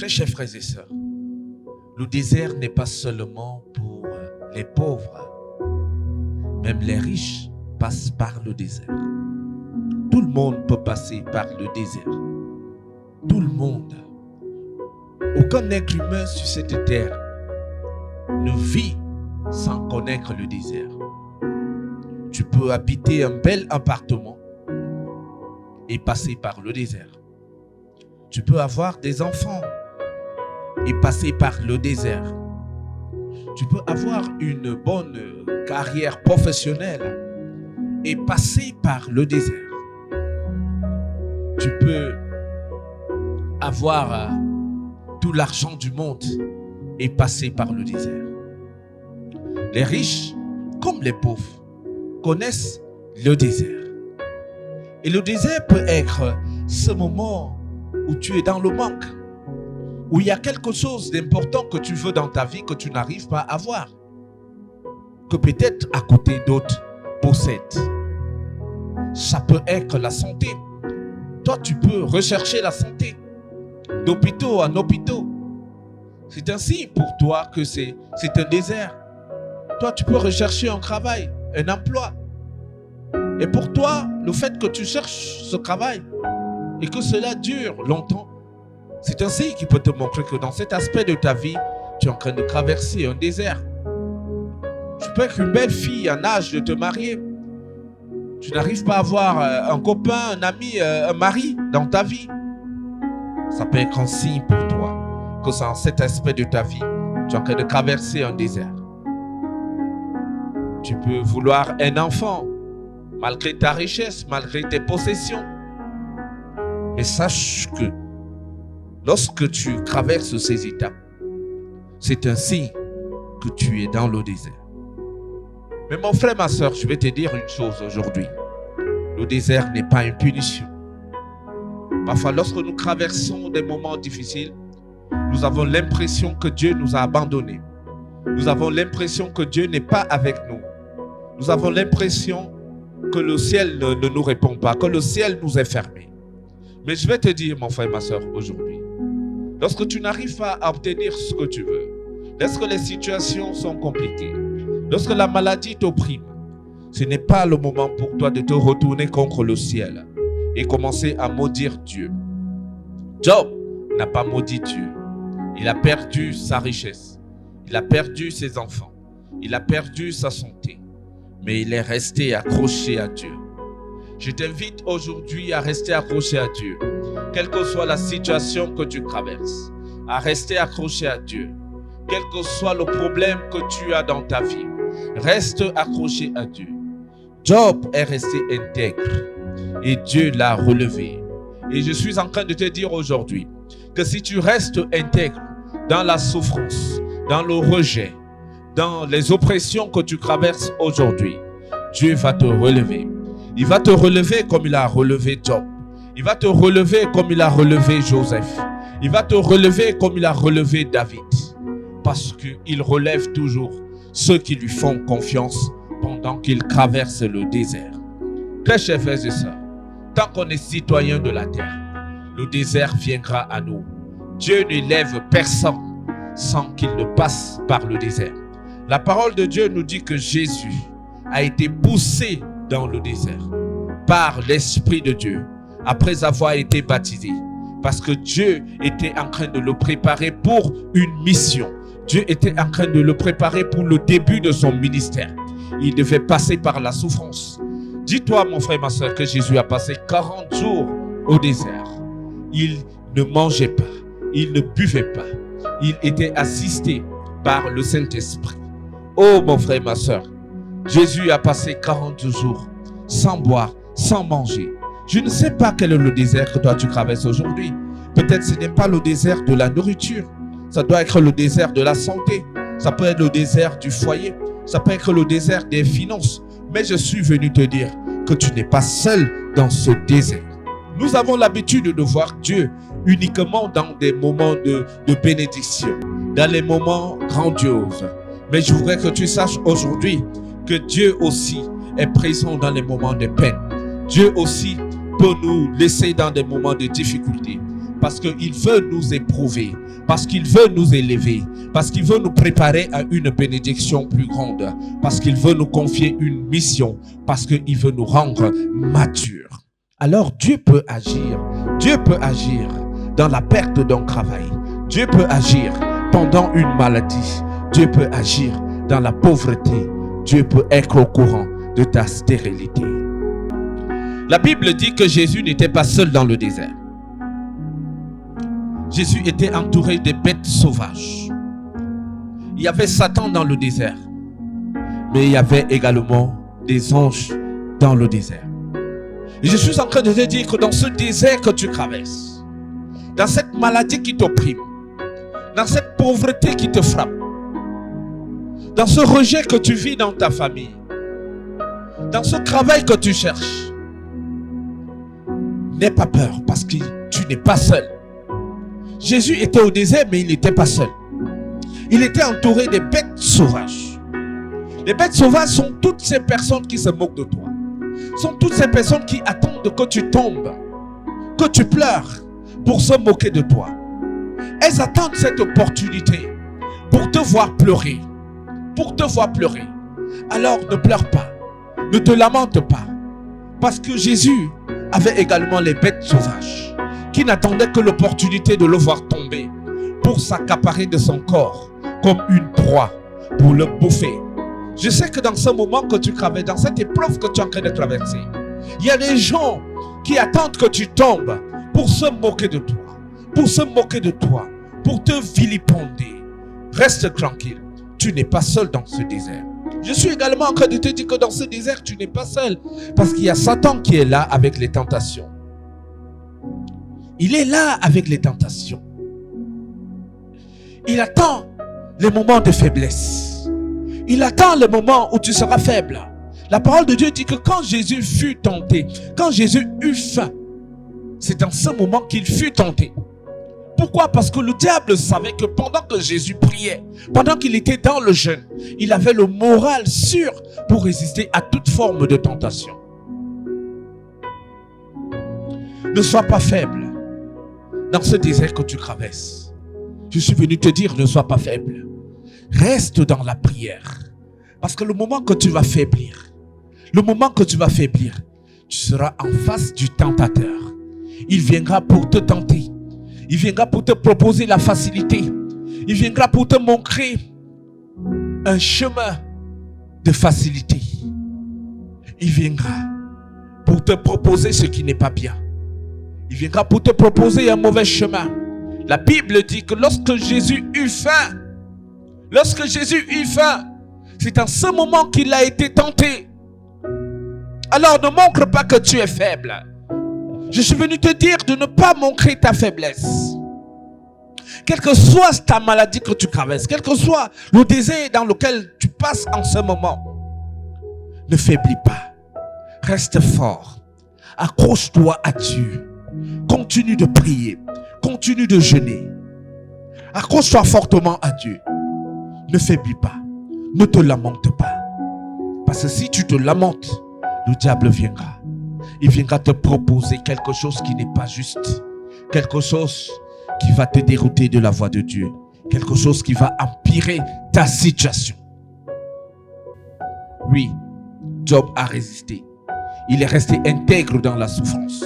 Très chers frères et sœurs, le désert n'est pas seulement pour les pauvres. Même les riches passent par le désert. Tout le monde peut passer par le désert. Tout le monde. Aucun être humain sur cette terre ne vit sans connaître le désert. Tu peux habiter un bel appartement et passer par le désert. Tu peux avoir des enfants et passer par le désert. Tu peux avoir une bonne carrière professionnelle et passer par le désert. Tu peux avoir tout l'argent du monde et passer par le désert. Les riches, comme les pauvres, connaissent le désert. Et le désert peut être ce moment où tu es dans le manque, où il y a quelque chose d'important que tu veux dans ta vie que tu n'arrives pas à avoir, que peut-être à côté d'autres possèdent. Ça peut être la santé. Toi, tu peux rechercher la santé d'hôpitaux en hôpitaux. C'est ainsi pour toi que c'est un désert. Toi, tu peux rechercher un travail, un emploi. Et pour toi, le fait que tu cherches ce travail et que cela dure longtemps, c'est ainsi qu'il peut te montrer que dans cet aspect de ta vie, tu es en train de traverser un désert. Tu peux être une belle fille en âge de te marier. Tu n'arrives pas à avoir un copain, un ami, un mari dans ta vie. Ça peut être un signe pour toi que dans cet aspect de ta vie, tu es en train de traverser un désert. Tu peux vouloir un enfant, malgré ta richesse, malgré tes possessions. Mais sache que lorsque tu traverses ces étapes, c'est un signe que tu es dans le désert. Mais mon frère, ma soeur, je vais te dire une chose aujourd'hui. Le désert n'est pas une punition. Parfois, lorsque nous traversons des moments difficiles, nous avons l'impression que Dieu nous a abandonnés. Nous avons l'impression que Dieu n'est pas avec nous. Nous avons l'impression que le ciel ne nous répond pas, que le ciel nous est fermé. Mais je vais te dire, mon frère, ma soeur, aujourd'hui, lorsque tu n'arrives pas à obtenir ce que tu veux, lorsque les situations sont compliquées, lorsque la maladie t'opprime, ce n'est pas le moment pour toi de te retourner contre le ciel et commencer à maudire Dieu. Job n'a pas maudit Dieu. Il a perdu sa richesse. Il a perdu ses enfants. Il a perdu sa santé. Mais il est resté accroché à Dieu. Je t'invite aujourd'hui à rester accroché à Dieu. Quelle que soit la situation que tu traverses, à rester accroché à Dieu. Quel que soit le problème que tu as dans ta vie, reste accroché à Dieu. Job est resté intègre et Dieu l'a relevé. Et je suis en train de te dire aujourd'hui que si tu restes intègre dans la souffrance, dans le rejet, dans les oppressions que tu traverses aujourd'hui, Dieu va te relever. Il va te relever comme il a relevé Job. Il va te relever comme il a relevé Joseph. Il va te relever comme il a relevé David. Parce qu'il relève toujours ceux qui lui font confiance pendant qu'il traverse le désert. Très chers frères et sœurs, tant qu'on est citoyen de la terre, le désert viendra à nous. Dieu n'élève personne sans qu'il ne passe par le désert. La parole de Dieu nous dit que Jésus a été poussé dans le désert par l'Esprit de Dieu après avoir été baptisé. Parce que Dieu était en train de le préparer pour une mission. Dieu était en train de le préparer pour le début de son ministère. Il devait passer par la souffrance. Dis-toi, mon frère, ma soeur, que Jésus a passé 40 jours au désert. Il ne mangeait pas, il ne buvait pas. Il était assisté par le Saint-Esprit. Oh, mon frère, ma soeur, Jésus a passé 40 jours sans boire, sans manger. Je ne sais pas quel est le désert que toi tu traverses aujourd'hui. Peut-être ce n'est pas le désert de la nourriture. Ça doit être le désert de la santé. Ça peut être le désert du foyer. Ça peut être le désert des finances. Mais je suis venu te dire que tu n'es pas seul dans ce désert. Nous avons l'habitude de voir Dieu uniquement dans des moments de bénédiction, dans les moments grandioses. Mais je voudrais que tu saches aujourd'hui que Dieu aussi est présent dans les moments de peine. Dieu aussi peut nous laisser dans des moments de difficulté. parce qu'il veut nous éprouver, parce qu'il veut nous élever, parce qu'il veut nous préparer à une bénédiction plus grande, parce qu'il veut nous confier une mission, parce qu'il veut nous rendre matures. Alors Dieu peut agir. Dieu peut agir dans la perte d'un travail. Dieu peut agir pendant une maladie. Dieu peut agir dans la pauvreté. Dieu peut être au courant de ta stérilité. La Bible dit que Jésus n'était pas seul dans le désert. Jésus était entouré de bêtes sauvages. Il y avait Satan dans le désert, mais il y avait également des anges dans le désert. Et je suis en train de te dire que dans ce désert que tu traverses, dans cette maladie qui t'opprime, dans cette pauvreté qui te frappe, dans ce rejet que tu vis dans ta famille, dans ce travail que tu cherches, n'aie pas peur parce que tu n'es pas seul. Jésus était au désert, mais il n'était pas seul. Il était entouré des bêtes sauvages. Les bêtes sauvages sont toutes ces personnes qui se moquent de toi. Sont toutes ces personnes qui attendent que tu tombes, que tu pleures pour se moquer de toi. Elles attendent cette opportunité pour te voir pleurer. Pour te voir pleurer. Alors ne pleure pas. Ne te lamente pas. Parce que Jésus avait également les bêtes sauvages qui n'attendaient que l'opportunité de le voir tomber pour s'accaparer de son corps comme une proie pour le bouffer. Je sais que dans ce moment que tu traverses, dans cette épreuve que tu es en train de traverser, il y a des gens qui attendent que tu tombes pour se moquer de toi, pour se moquer de toi, pour te vilipender. Reste tranquille, tu n'es pas seul dans ce désert. Je suis également en train de te dire que dans ce désert, tu n'es pas seul, parce qu'il y a Satan qui est là avec les tentations. Il est là avec les tentations. Il attend les moments de faiblesse. Il attend le moment où tu seras faible. La parole de Dieu dit que quand Jésus fut tenté, quand Jésus eut faim, c'est dans ce moment qu'il fut tenté. Pourquoi? Parce que le diable savait que pendant que Jésus priait, pendant qu'il était dans le jeûne, il avait le moral sûr pour résister à toute forme de tentation. Ne sois pas faible dans ce désert que tu traverses. Je suis venu te dire, ne sois pas faible. Reste dans la prière. Parce que le moment que tu vas faiblir, tu seras en face du tentateur. Il viendra pour te tenter. Il viendra pour te proposer la facilité. Il viendra pour te montrer un chemin de facilité. Il viendra pour te proposer ce qui n'est pas bien. Il viendra pour te proposer un mauvais chemin. La Bible dit que lorsque Jésus eut faim, c'est en ce moment qu'il a été tenté. Alors ne montre pas que tu es faible. Je suis venu te dire de ne pas montrer ta faiblesse. Quelle que soit ta maladie que tu traverses, quel que soit le désert dans lequel tu passes en ce moment, ne faiblis pas. Reste fort. Accroche-toi à Dieu. Continue de prier. Continue de jeûner. Accroche-toi fortement à Dieu. Ne faiblis pas. Ne te lamente pas. Parce que si tu te lamentes, le diable viendra. Il viendra te proposer quelque chose qui n'est pas juste. Quelque chose qui va te dérouter de la voie de Dieu. Quelque chose qui va empirer ta situation. Oui, Job a résisté. Il est resté intègre dans la souffrance.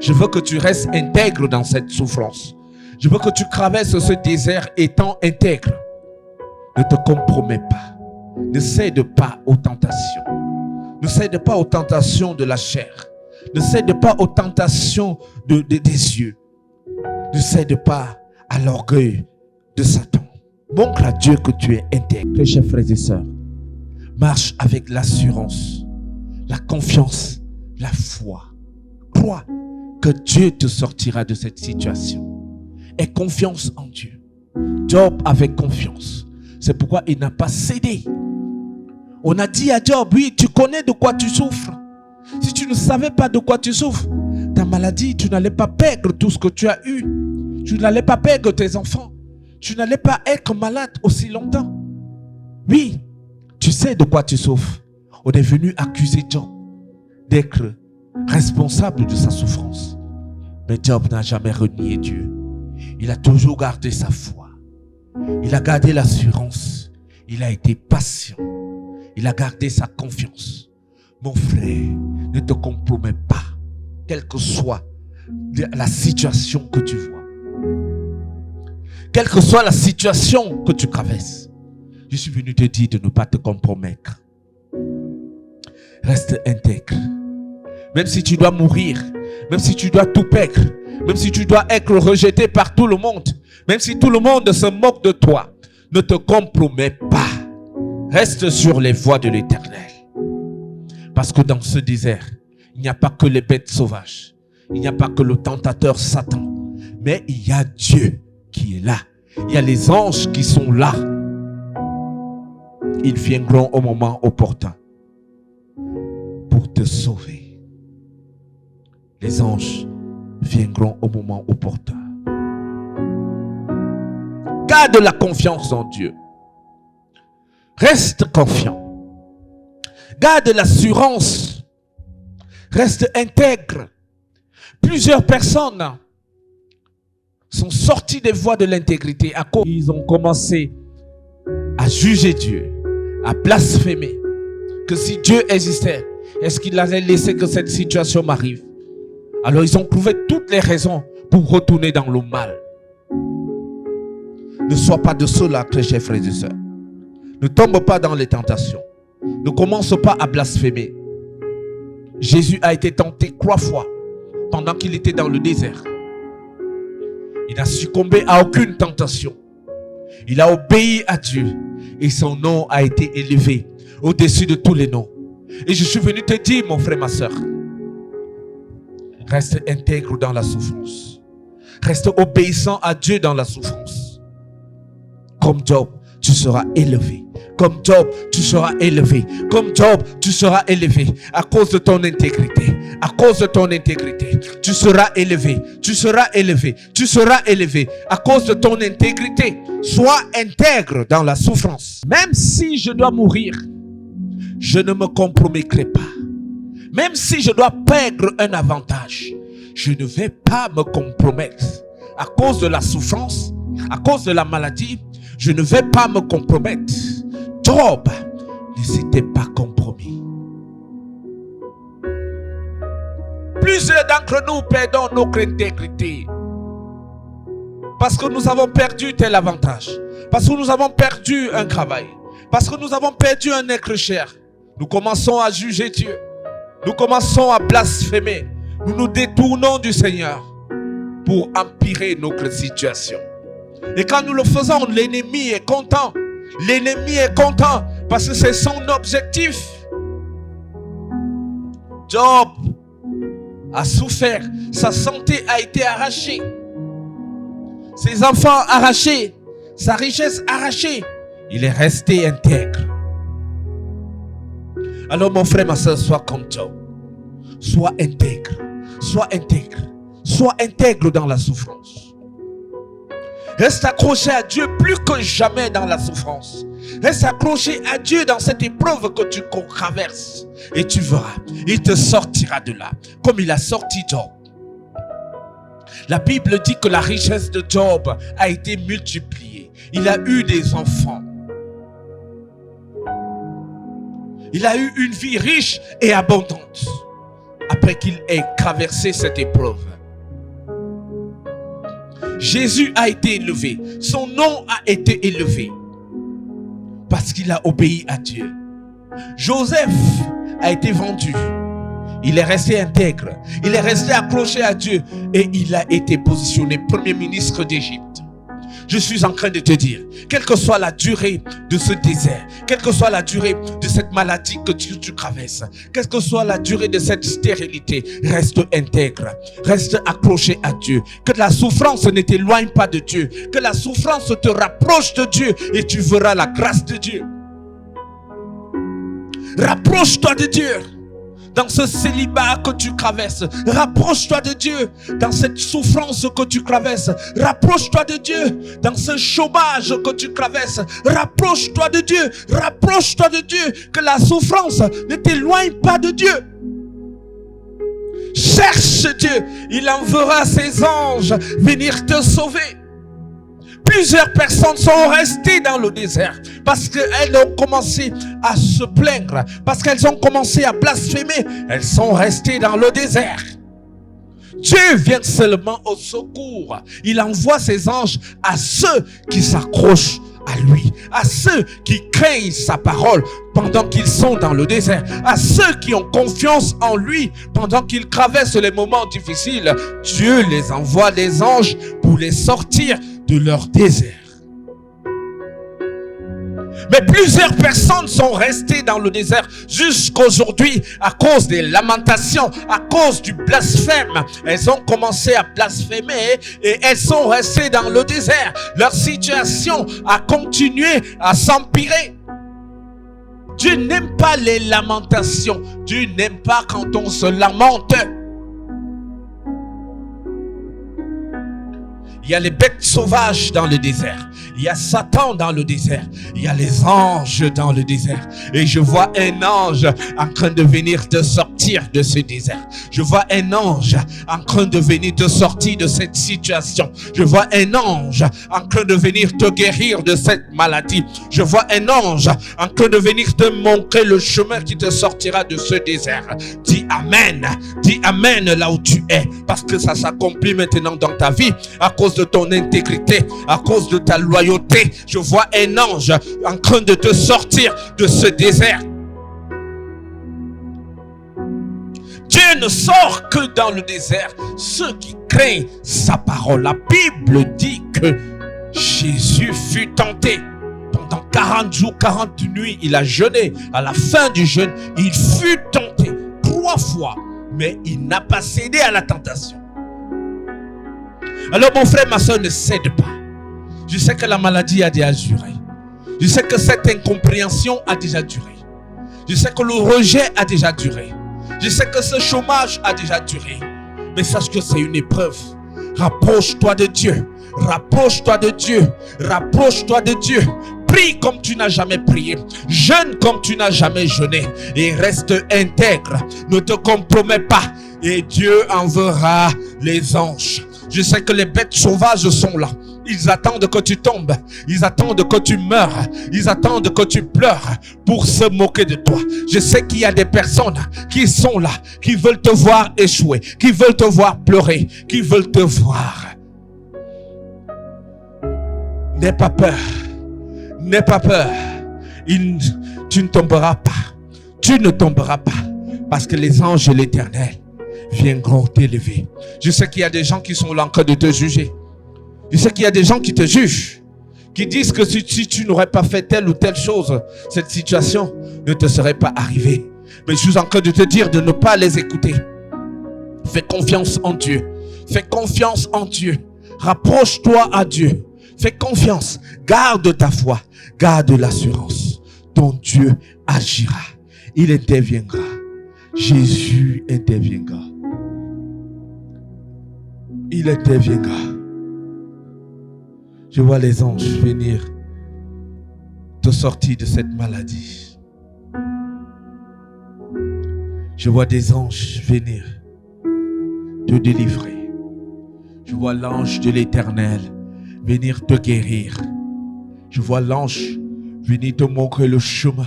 Je veux que tu restes intègre dans cette souffrance. Je veux que tu traverses ce désert étant intègre. Ne te compromets pas. Ne cède pas aux tentations. Ne cède pas aux tentations de la chair. Ne cède pas aux tentations des yeux. Ne cède pas à l'orgueil de Satan. Montre à Dieu que tu es intègre. Mes chers frères et sœurs, marche avec l'assurance, la confiance, la foi. Crois que Dieu te sortira de cette situation. Aie confiance en Dieu. Job avait confiance. C'est pourquoi il n'a pas cédé. On a dit à Job, oui, tu connais de quoi tu souffres. Si tu ne savais pas de quoi tu souffres, ta maladie, tu n'allais pas perdre tout ce que tu as eu. Tu n'allais pas perdre tes enfants. Tu n'allais pas être malade aussi longtemps. Oui, tu sais de quoi tu souffres. On est venu accuser Job d'être responsable de sa souffrance. Mais Job n'a jamais renié Dieu. Il a toujours gardé sa foi. Il a gardé l'assurance. Il a été patient. Il a gardé sa confiance. Mon frère, ne te compromets pas, quelle que soit la situation que tu vois. Quelle que soit la situation que tu traverses. Je suis venu te dire de ne pas te compromettre. Reste intègre. Même si tu dois mourir, même si tu dois tout perdre, même si tu dois être rejeté par tout le monde, même si tout le monde se moque de toi, ne te compromets pas. Reste sur les voies de l'Éternel. Parce que dans ce désert, il n'y a pas que les bêtes sauvages. Il n'y a pas que le tentateur Satan. Mais il y a Dieu qui est là. Il y a les anges qui sont là. Ils viendront au moment opportun pour te sauver. Les anges viendront au moment opportun. Garde la confiance en Dieu. Reste confiant. Garde l'assurance. Reste intègre. Plusieurs personnes sont sorties des voies de l'intégrité à cause ils ont commencé à juger Dieu, à blasphémer. Que si Dieu existait, est-ce qu'il allait laisser que cette situation m'arrive? Alors ils ont trouvé toutes les raisons pour retourner dans le mal. Ne sois pas de ceux-là, très chers frères et sœurs. Ne tombe pas dans les tentations. Ne commence pas à blasphémer. Jésus a été tenté 3 fois pendant qu'il était dans le désert. Il n'a succombé à aucune tentation. Il a obéi à Dieu et son nom a été élevé au-dessus de tous les noms. Et je suis venu te dire, mon frère, ma soeur, reste intègre dans la souffrance. Reste obéissant à Dieu dans la souffrance. Comme Job, tu seras élevé. Comme Job, tu seras élevé. Comme Job, tu seras élevé. À cause de ton intégrité. À cause de ton intégrité. Tu seras élevé. Tu seras élevé. Tu seras élevé. À cause de ton intégrité. Sois intègre dans la souffrance. Même si je dois mourir, je ne me compromettrai pas. Même si je dois perdre un avantage, je ne vais pas me compromettre. À cause de la souffrance, à cause de la maladie, je ne vais pas me compromettre. Job ne s'était pas compromis. Plusieurs d'entre nous perdons notre intégrité. Parce que nous avons perdu tel avantage. Parce que nous avons perdu un travail. Parce que nous avons perdu un être cher. Nous commençons à juger Dieu. Nous commençons à blasphémer. Nous nous détournons du Seigneur pour empirer notre situation. Et quand nous le faisons, l'ennemi est content. L'ennemi est content parce que c'est son objectif. Job a souffert. Sa santé a été arrachée. Ses enfants arrachés. Sa richesse arrachée. Il est resté intègre. Alors mon frère, ma soeur, sois comme Job. Sois intègre. Sois intègre. Sois intègre dans la souffrance. Reste accroché à Dieu plus que jamais dans la souffrance. Reste accroché à Dieu dans cette épreuve que tu traverses. Et tu verras, il te sortira de là. Comme il a sorti Job. La Bible dit que la richesse de Job a été multipliée. Il a eu des enfants. Il a eu une vie riche et abondante. Après qu'il ait traversé cette épreuve. Jésus a été élevé. Son nom a été élevé. Parce qu'il a obéi à Dieu. Joseph a été vendu. Il est resté intègre. Il est resté accroché à Dieu. Et il a été positionné premier ministre d'Égypte. Je suis en train de te dire, quelle que soit la durée de ce désert, quelle que soit la durée de cette maladie que tu traverses, quelle que soit la durée de cette stérilité, reste intègre, reste accroché à Dieu. Que la souffrance ne t'éloigne pas de Dieu, que la souffrance te rapproche de Dieu et tu verras la grâce de Dieu. Rapproche-toi de Dieu. Dans ce célibat que tu traverses, rapproche-toi de Dieu. Dans cette souffrance que tu traverses, rapproche-toi de Dieu. Dans ce chômage que tu traverses, rapproche-toi de Dieu. Rapproche-toi de Dieu. Que la souffrance ne t'éloigne pas de Dieu. Cherche Dieu, il enverra ses anges venir te sauver. Plusieurs personnes sont restées dans le désert parce qu'elles ont commencé à se plaindre, parce qu'elles ont commencé à blasphémer. Elles sont restées dans le désert. Dieu vient seulement au secours. Il envoie ses anges à ceux qui s'accrochent à lui, à ceux qui craignent sa parole pendant qu'ils sont dans le désert, à ceux qui ont confiance en lui pendant qu'ils traversent les moments difficiles. Dieu les envoie des anges pour les sortir de leur désert. Mais plusieurs personnes sont restées dans le désert jusqu'aujourd'hui à cause des lamentations, à cause du blasphème. Elles ont commencé à blasphémer et elles sont restées dans le désert. Leur situation a continué à s'empirer. Dieu n'aime pas les lamentations. Dieu n'aime pas quand on se lamente. Il y a les bêtes sauvages dans le désert. Il y a Satan dans le désert. Il y a les anges dans le désert. Et je vois un ange en train de venir te sortir de ce désert. Je vois un ange en train de venir te sortir de cette situation. Je vois un ange en train de venir te guérir de cette maladie. Je vois un ange en train de venir te montrer le chemin qui te sortira de ce désert. Dis Amen. Dis Amen là où tu es. Parce que ça s'accomplit maintenant dans ta vie à cause de ton intégrité, à cause de ta loyauté. Je vois un ange en train de te sortir de ce désert. Dieu ne sort que dans le désert ceux qui craignent sa parole. La Bible dit que Jésus fut tenté. Pendant 40 jours, 40 nuits, il a jeûné. À la fin du jeûne, il fut tenté 3 fois, mais il n'a pas cédé à la tentation. Alors mon frère, ma soeur, ne cède pas. Je sais que la maladie a déjà duré. Je sais que cette incompréhension a déjà duré. Je sais que le rejet a déjà duré. Je sais que ce chômage a déjà duré. Mais sache que c'est une épreuve. Rapproche-toi de Dieu. Rapproche-toi de Dieu. Rapproche-toi de Dieu. Prie comme tu n'as jamais prié. Jeûne comme tu n'as jamais jeûné. Et reste intègre. Ne te compromets pas. Et Dieu enverra les anges. Je sais que les bêtes sauvages sont là. Ils attendent que tu tombes. Ils attendent que tu meurs. Ils attendent que tu pleures pour se moquer de toi. Je sais qu'il y a des personnes qui sont là, qui veulent te voir échouer, qui veulent te voir pleurer, qui veulent te voir. N'aie pas peur. N'aie pas peur. Tu ne tomberas pas. Tu ne tomberas pas. Parce que les anges de l'Éternel viendront t'élever. Je sais qu'il y a des gens qui sont là en train de te juger. Je sais qu'il y a des gens qui te jugent, qui disent que si tu n'aurais pas fait telle ou telle chose, cette situation ne te serait pas arrivée. Mais je suis en train de te dire de ne pas les écouter. Fais confiance en Dieu. Fais confiance en Dieu. Rapproche-toi à Dieu. Fais confiance. Garde ta foi. Garde l'assurance. Ton Dieu agira. Il interviendra. Jésus interviendra. Il interviendra. Je vois les anges venir te sortir de cette maladie. Je vois des anges venir te délivrer. Je vois l'ange de l'Éternel venir te guérir. Je vois l'ange venir te montrer le chemin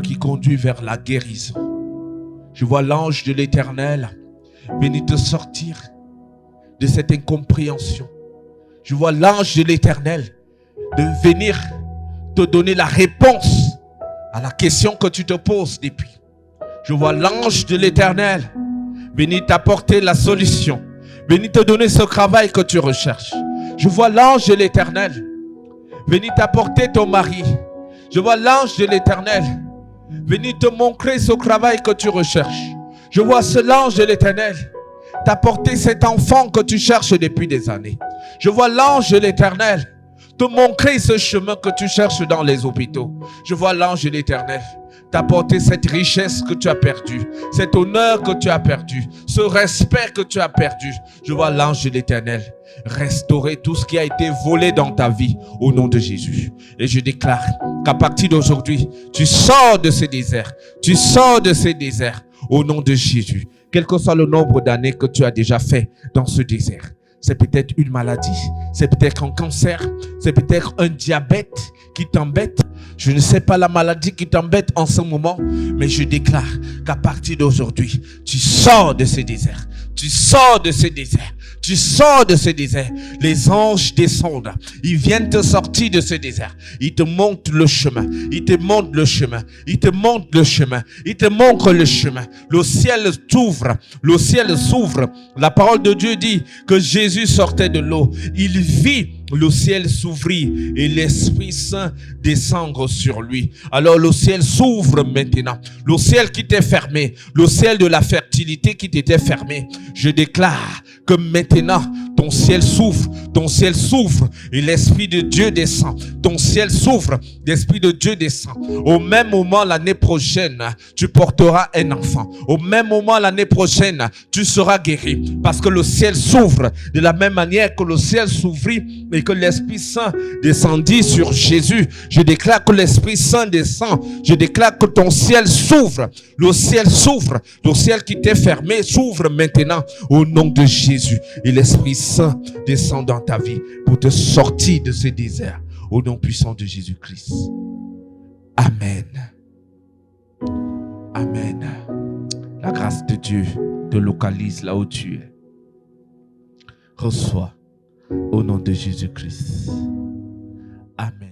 qui conduit vers la guérison. Je vois l'ange de l'Éternel venir te sortir de cette incompréhension. Je vois l'ange de l'Éternel de venir te donner la réponse à la question que tu te poses depuis. Je vois l'ange de l'Éternel venir t'apporter la solution, venir te donner ce travail que tu recherches. Je vois l'ange de l'Éternel venir t'apporter ton mari. Je vois l'ange de l'Éternel venir te montrer ce travail que tu recherches. Je vois l'ange de l'Éternel t'apporter cet enfant que tu cherches depuis des années. Je vois l'ange de l'Éternel te montrer ce chemin que tu cherches dans les hôpitaux. Je vois l'ange de l'Éternel t'apporter cette richesse que tu as perdue, cet honneur que tu as perdu, ce respect que tu as perdu. Je vois l'ange de l'Éternel restaurer tout ce qui a été volé dans ta vie au nom de Jésus. Et je déclare qu'à partir d'aujourd'hui, tu sors de ces déserts. Tu sors de ces déserts au nom de Jésus. quel que soit le nombre d'années que tu as déjà fait dans ce désert. C'est peut-être une maladie, c'est peut-être un cancer, c'est peut-être un diabète qui t'embête. Je ne sais pas la maladie qui t'embête en ce moment, mais je déclare qu'à partir d'aujourd'hui, tu sors de ce désert. Tu sors de ce désert. Tu sors de ce désert. Les anges descendent. Ils viennent te sortir de ce désert. Ils te montrent le chemin. Ils te montrent le chemin. Ils te montrent le chemin. Ils te montrent le chemin. Le ciel s'ouvre. Le ciel s'ouvre. La parole de Dieu dit que Jésus sortait de l'eau. Il vit le ciel s'ouvrir et l'Esprit Saint descendre sur lui. Alors le ciel s'ouvre maintenant. Le ciel qui t'est fermé, le ciel de la fertilité qui t'était fermé. Je déclare que maintenant ton ciel s'ouvre et l'Esprit de Dieu descend. Ton ciel s'ouvre, l'Esprit de Dieu descend. Au même moment l'année prochaine, tu porteras un enfant. Au même moment l'année prochaine, tu seras guéri parce que le ciel s'ouvre de la même manière que le ciel s'ouvrit et que l'Esprit Saint descendit sur Jésus. Je déclare que l'Esprit Saint descend. Je déclare que ton ciel s'ouvre. Le ciel s'ouvre. Le ciel qui t'est fermé s'ouvre maintenant au nom de Jésus. Et l'Esprit Saint descend dans ta vie pour te sortir de ce désert au nom puissant de Jésus-Christ. Amen. Amen. La grâce de Dieu te localise là où tu es. Reçois au nom de Jésus-Christ. Amen.